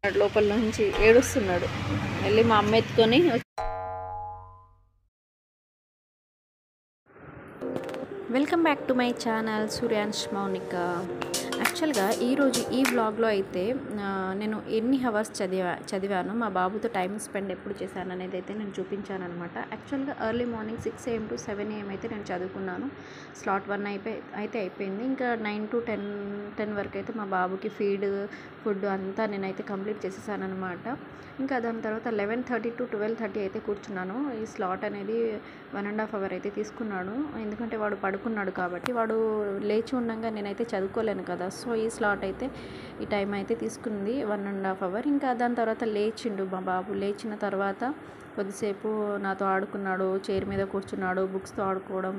లోపల నుంచి ఏడుస్తున్నాడు. వెళ్ళి మా అమ్మ ఎత్తుకొని welcome back to my channel Suryansh Mounika. యాక్చువల్గా ఈరోజు ఈ వ్లాగ్లో అయితే నేను ఎన్ని హవర్స్ చదివాను, మా బాబుతో టైం స్పెండ్ ఎప్పుడు చేశాను అనేది అయితే నేను చూపించాను అనమాట. యాక్చువల్గా early morning 6 AM to 7 AM అయితే నేను చదువుకున్నాను. స్లాట్ 1 అయిపోయింది. ఇంకా 9 to 10 వరకు అయితే మా బాబుకి ఫుడ్ అంతా నేనైతే కంప్లీట్ చేసేసాను అనమాట. ఇంకా దాని తర్వాత 11:30 to 12:30 అయితే కూర్చున్నాను. ఈ స్లాట్ అనేది 1.5 hour అయితే తీసుకున్నాడు. ఎందుకంటే వాడు పడుకున్నాడు కాబట్టి, వాడు లేచి ఉండగా నేనైతే చదువుకోలేను కదా. సో ఈ స్లాట్ అయితే ఈ టైం అయితే తీసుకుంది 1.5 hour. ఇంకా దాని తర్వాత లేచిండు మా బాబు. లేచిన తర్వాత కొద్దిసేపు నాతో ఆడుకున్నాడు, చైర్ మీద కూర్చున్నాడు, బుక్స్తో ఆడుకోవడం,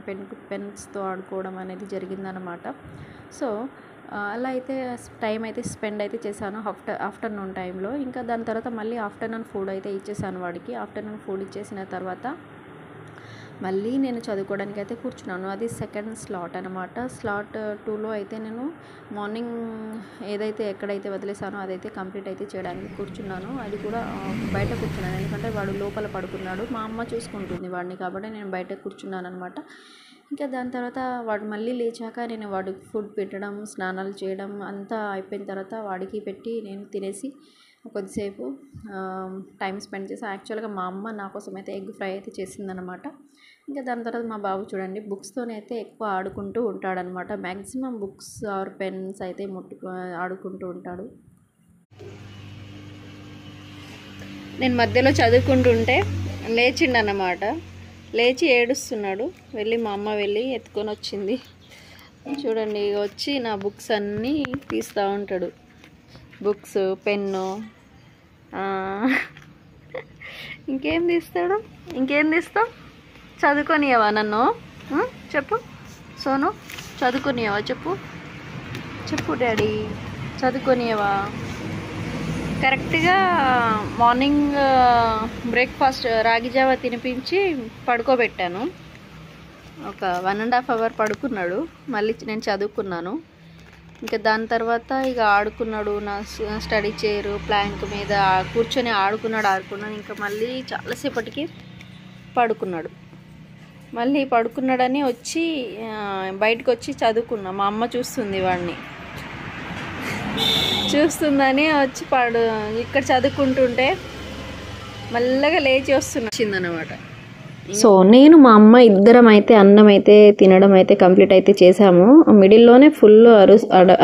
పెన్స్తో ఆడుకోవడం అనేది జరిగిందనమాట. సో అలా అయితే టైం అయితే స్పెండ్ అయితే చేశాను ఆఫ్టర్నూన్ టైంలో. ఇంకా దాని తర్వాత మళ్ళీ ఆఫ్టర్నూన్ ఫుడ్ అయితే ఇచ్చేసాను వాడికి. ఆఫ్టర్నూన్ ఫుడ్ ఇచ్చేసిన తర్వాత మళ్ళీ నేను చదువుకోవడానికి అయితే కూర్చున్నాను. అది సెకండ్ స్లాట్ అనమాట. స్లాట్ 2లో అయితే నేను మార్నింగ్ ఏదైతే ఎక్కడైతే వదిలేసానో అదైతే కంప్లీట్ అయితే చేయడానికి కూర్చున్నాను. అది కూడా బయట కూర్చున్నాను, ఎందుకంటే వాడు లోపల పడుకున్నాడు. మా అమ్మ చూసుకుంటుంది వాడిని, కాబట్టి నేను బయట కూర్చున్నాను అనమాట. ఇంకా దాని తర్వాత వాడు మళ్ళీ లేచాక నేను వాడికి ఫుడ్ పెట్టడం, స్నానాలు చేయడం అంతా అయిపోయిన తర్వాత వాడికి పెట్టి నేను తినేసి కొద్దిసేపు టైం స్పెండ్ చేసాను. యాక్చువల్గా మా అమ్మ నా కోసం అయితే ఎగ్ ఫ్రై అయితే చేసిందనమాట. ఇంకా దాని తర్వాత మా బాబు చూడండి బుక్స్తోనే అయితే ఎక్కువ ఆడుకుంటూ ఉంటాడనమాట. మ్యాక్సిమం బుక్స్ ఆర్ పెన్స్ అయితే ఆడుకుంటూ ఉంటాడు. నేను మధ్యలో చదువుకుంటుంటే లేచిండనమాట. లేచి ఏడుస్తున్నాడు. వెళ్ళి మా అమ్మ వెళ్ళి ఎత్తుకొని వచ్చింది. చూడండి వచ్చి నా బుక్స్ అన్నీ తీస్తూ ఉంటాడు. బుక్స్, పెన్ను, ఇంకేం తీస్తావు? చదువుకొనియవా నన్ను? చెప్పు సోను, చదువుకొనియవా? చెప్పు డాడీ, చదువుకొనియవా? కరెక్ట్గా మార్నింగ్ బ్రేక్ఫాస్ట్ రాగి జావా తినిపించి పడుకోబెట్టాను. ఒక 1.5 hour పడుకున్నాడు. మళ్ళీ నేను చదువుకున్నాను. ఇంకా దాని తర్వాత ఇక ఆడుకున్నాడు. నా స్టడీ చైర్ ప్లాంక్ మీద కూర్చొని ఆడుకున్నాడు. ఇంకా మళ్ళీ చాలాసేపటికి పడుకున్నాడు. మళ్ళీ పడుకున్నాడని వచ్చి బయటకు వచ్చి చదువుకున్నా. మా అమ్మ చూస్తుందని వచ్చి ఇక్కడ చదువుకుంటుంటే మెల్లగా లేచి వచ్చిందనమాట. సో నేను మా అమ్మ ఇద్దరం అయితే అన్నం అయితే తినడం అయితే కంప్లీట్ అయితే చేసాము. మిడిల్లోనే ఫుల్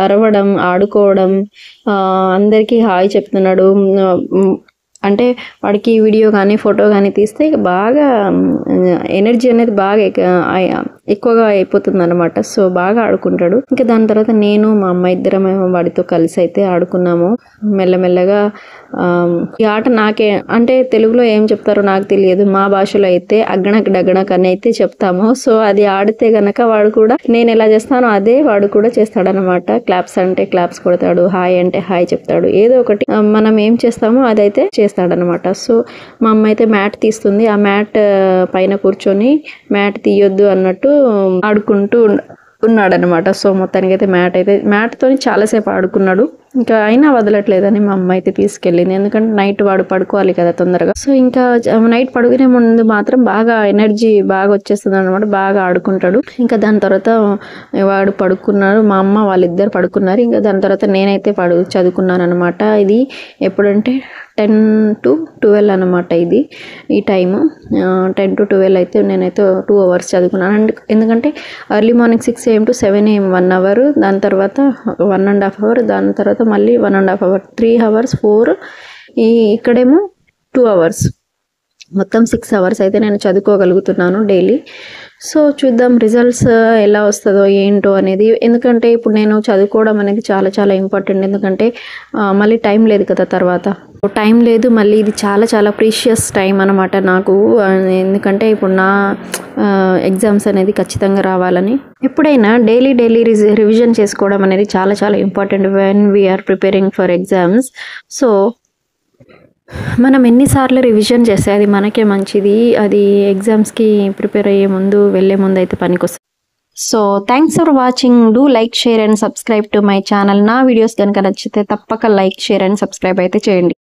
అరవడం, ఆడుకోవడం, అందరికీ హాయ్ చెప్తున్నాడు. అంటే వాడికి వీడియో కానీ ఫోటో కానీ తీస్తే బాగా ఎనర్జీ అనేది బాగా ఎక్కువగా అయిపోతుంది అనమాట. సో బాగా ఆడుకుంటాడు. ఇంకా దాని తర్వాత నేను మా అమ్మ ఇద్దరం వాడితో కలిసి అయితే ఆడుకున్నాము. మెల్లమెల్లగా ఈ ఆట నాకే అంటే తెలుగులో ఏం చెప్తారో నాకు తెలియదు, మా భాషలో అయితే అగ్గణక్ డగ్గణక్ అని అయితే చెప్తాము. సో అది ఆడితే గనక వాడు కూడా నేను ఎలా చేస్తానో అదే వాడు కూడా చేస్తాడనమాట. క్లాప్స్ అంటే క్లాప్స్ కొడతాడు, హాయ్ అంటే హాయ్ చెప్తాడు. ఏదో ఒకటి మనం ఏం చేస్తామో అదైతే చేస్తాడనమాట. సో మా అమ్మ అయితే మ్యాట్ తీస్తుంది. ఆ మ్యాట్ పైన కూర్చొని మ్యాట్ తీయొద్దు అన్నట్టు ఆడుకుంటూ ఉన్నాడనమాట. సో మొత్తానికి అయితే మ్యాట్తో చాలాసేపు ఆడుకున్నాడు. ఇంకా అయినా వదలట్లేదని మా అమ్మ అయితే తీసుకెళ్ళింది, ఎందుకంటే నైట్ వాడు పడుకోవాలి కదా తొందరగా. సో ఇంకా నైట్ పడుకునే ముందు మాత్రం బాగా ఎనర్జీ బాగా వచ్చేస్తుంది అనమాట. బాగా ఆడుకుంటాడు. ఇంకా దాని తర్వాత వాడు పడుకున్నాడు, మా అమ్మ వాళ్ళిద్దరు పడుకున్నారు. ఇంకా దాని తర్వాత నేనైతే చదువుకున్నాను అనమాట. ఇది ఎప్పుడంటే 10 to 12 అనమాట. ఇది ఈ టైము 10 to 12 అయితే నేనైతే 2 hours చదువుకున్నాను. ఎందుకంటే early morning 6 AM to 7 AM 1 hour, దాని తర్వాత 1.5 hour, దాని తర్వాత మళ్ళీ 1.5 hour, 3 hours, 4 ఇక్కడేమో 2 hours, మొత్తం 6 hours అయితే నేను చదువుకోగలుగుతున్నాను డైలీ. సో చూద్దాం రిజల్ట్స్ ఎలా వస్తుందో ఏంటో అనేది. ఎందుకంటే ఇప్పుడు నేను చదువుకోవడం అనేది చాలా చాలా ఇంపార్టెంట్. ఎందుకంటే మళ్ళీ టైం లేదు కదా, తర్వాత టైం లేదు. మళ్ళీ ఇది చాలా చాలా ప్రీషియస్ టైం అనమాట నాకు. ఎందుకంటే ఇప్పుడు నా ఎగ్జామ్స్ అనేది ఖచ్చితంగా రావాలని. ఎప్పుడైనా డైలీ రివిజన్ చేసుకోవడం అనేది చాలా చాలా important when we are preparing for exams. So మనం ఎన్నిసార్లు రివిజన్ చేస్తే అది మనకే మంచిది. అది ఎగ్జామ్స్కి ప్రిపేర్ అయ్యే ముందు వెళ్ళే ముందు అయితే పనికొస్తుంది. So thanks for watching. Do like, share and subscribe to my channel. నా వీడియోస్ కనుక నచ్చితే తప్పక లైక్, షేర్ అండ్ సబ్స్క్రైబ్ అయితే చేయండి.